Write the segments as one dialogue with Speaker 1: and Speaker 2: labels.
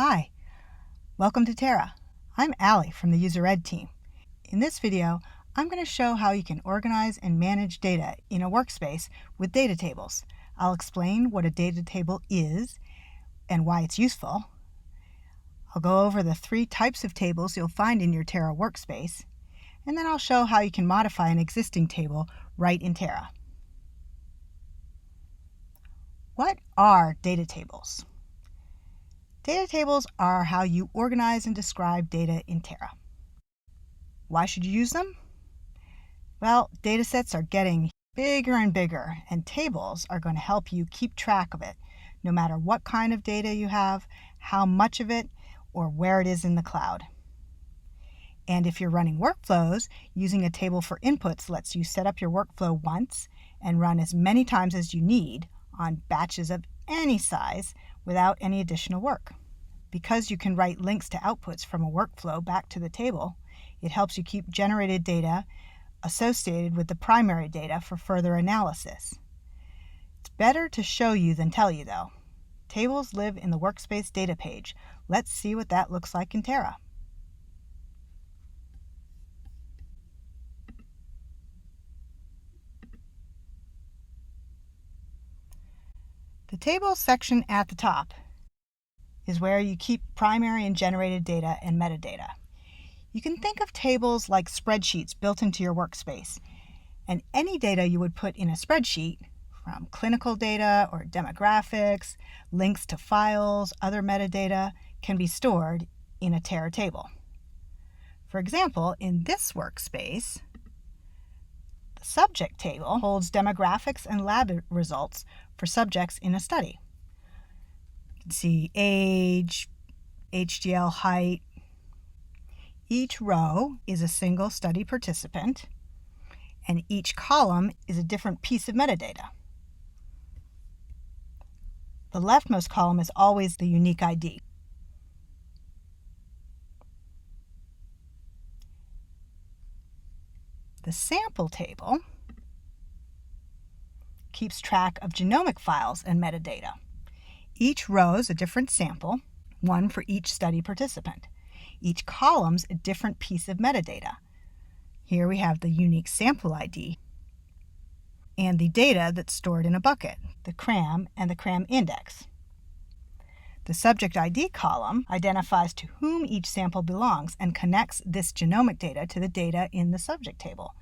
Speaker 1: Hi, welcome to Terra. I'm Allie from the User Ed team. In this video, I'm going to show how you can organize and manage data in a workspace with data tables. I'll explain what a data table is and why it's useful. I'll go over the 3 types of tables you'll find in your Terra workspace, and then I'll show how you can modify an existing table right in Terra. What are data tables? Data tables are how you organize and describe data in Terra. Why should you use them? Well, data sets are getting bigger and bigger, and tables are going to help you keep track of it, no matter what kind of data you have, how much of it, or where it is in the cloud. And if you're running workflows, using a table for inputs lets you set up your workflow once and run as many times as you need on batches of any size without any additional work. Because you can write links to outputs from a workflow back to the table, it helps you keep generated data associated with the primary data for further analysis. It's better to show you than tell you, though. Tables live in the Workspace data page. Let's see what that looks like in Terra. The Tables section at the top is where you keep primary and generated data and metadata. You can think of tables like spreadsheets built into your workspace, and any data you would put in a spreadsheet, from clinical data or demographics, links to files, other metadata, can be stored in a Terra table. For example, in this workspace, the subject table holds demographics and lab results for subjects in a study. You can see age, HDL height. Each row is a single study participant, and each column is a different piece of metadata. The leftmost column is always the unique ID. The sample table keeps track of genomic files and metadata. Each row is a different sample, one for each study participant. Each column's a different piece of metadata. Here we have the unique sample ID and the data that's stored in a bucket, the CRAM and the CRAM index. The subject ID column identifies to whom each sample belongs and connects this genomic data to the data in the subject table.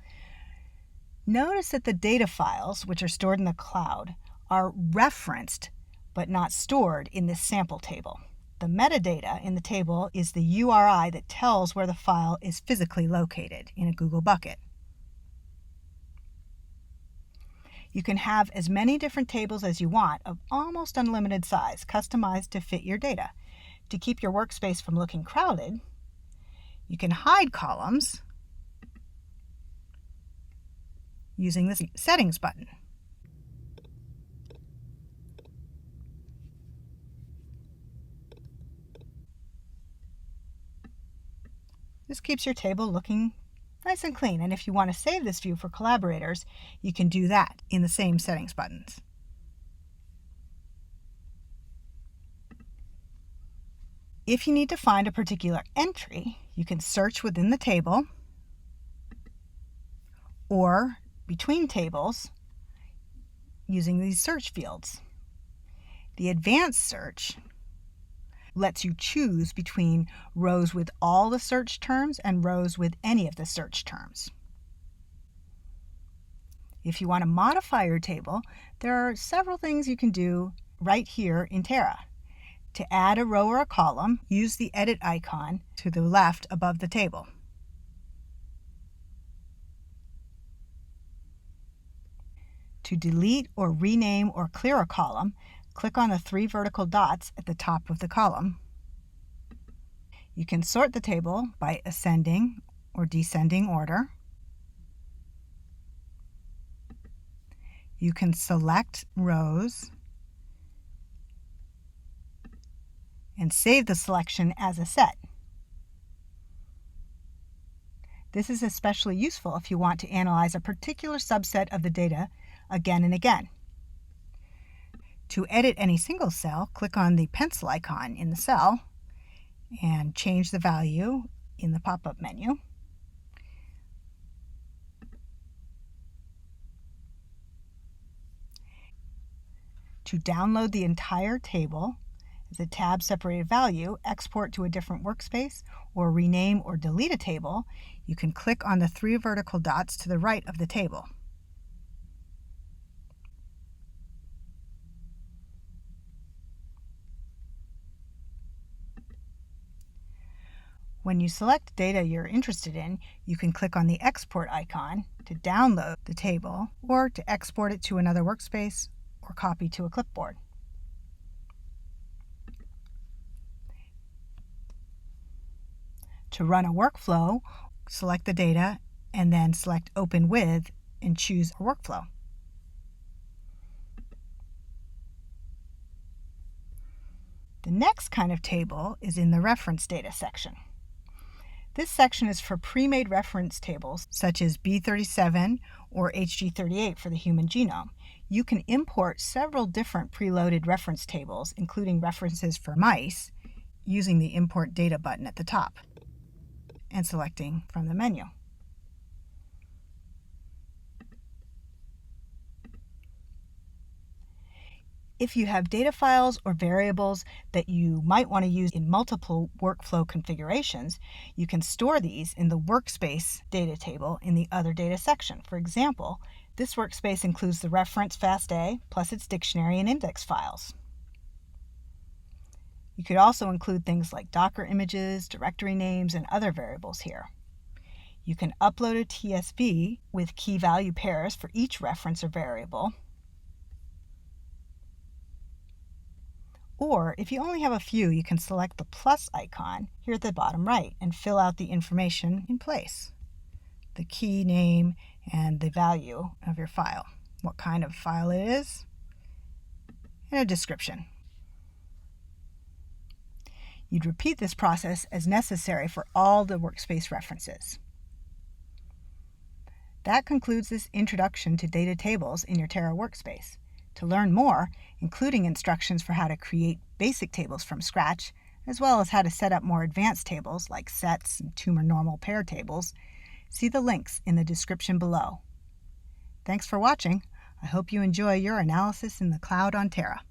Speaker 1: Notice that the data files, which are stored in the cloud, are referenced but not stored in this sample table. The metadata in the table is the URI that tells where the file is physically located in a Google bucket. You can have as many different tables as you want of almost unlimited size, customized to fit your data. To keep your workspace from looking crowded, you can hide columns using the Settings button. This keeps your table looking nice and clean, and if you want to save this view for collaborators, you can do that in the same settings buttons. If you need to find a particular entry, you can search within the table or between tables using these search fields. The advanced search lets you choose between rows with all the search terms and rows with any of the search terms. If you want to modify your table, there are several things you can do right here in Terra. To add a row or a column, use the edit icon to the left above the table. To delete or rename or clear a column, click on the 3 vertical dots at the top of the column. You can sort the table by ascending or descending order. You can select rows and save the selection as a set. This is especially useful if you want to analyze a particular subset of the data again and again. To edit any single cell, click on the pencil icon in the cell and change the value in the pop-up menu. To download the entire table as a tab-separated value, export to a different workspace, or rename or delete a table, you can click on the 3 vertical dots to the right of the table. When you select data you're interested in, you can click on the export icon to download the table or to export it to another workspace or copy to a clipboard. To run a workflow, select the data and then select Open With and choose a workflow. The next kind of table is in the reference data section. This section is for pre-made reference tables such as B37 or HG38 for the human genome. You can import several different preloaded reference tables, including references for mice, using the Import Data button at the top and selecting from the menu. If you have data files or variables that you might want to use in multiple workflow configurations, you can store these in the Workspace data table in the Other Data section. For example, this workspace includes the reference FASTA plus its dictionary and index files. You could also include things like Docker images, directory names, and other variables here. You can upload a TSV with key value pairs for each reference or variable. Or if you only have a few, you can select the plus icon here at the bottom right and fill out the information in place. The key name and the value of your file, what kind of file it is, and a description. You'd repeat this process as necessary for all the workspace references. That concludes this introduction to data tables in your Terra workspace. To learn more, including instructions for how to create basic tables from scratch, as well as how to set up more advanced tables like sets and tumor normal pair tables, see the links in the description below. Thanks for watching. I hope you enjoy your analysis in the cloud on Terra.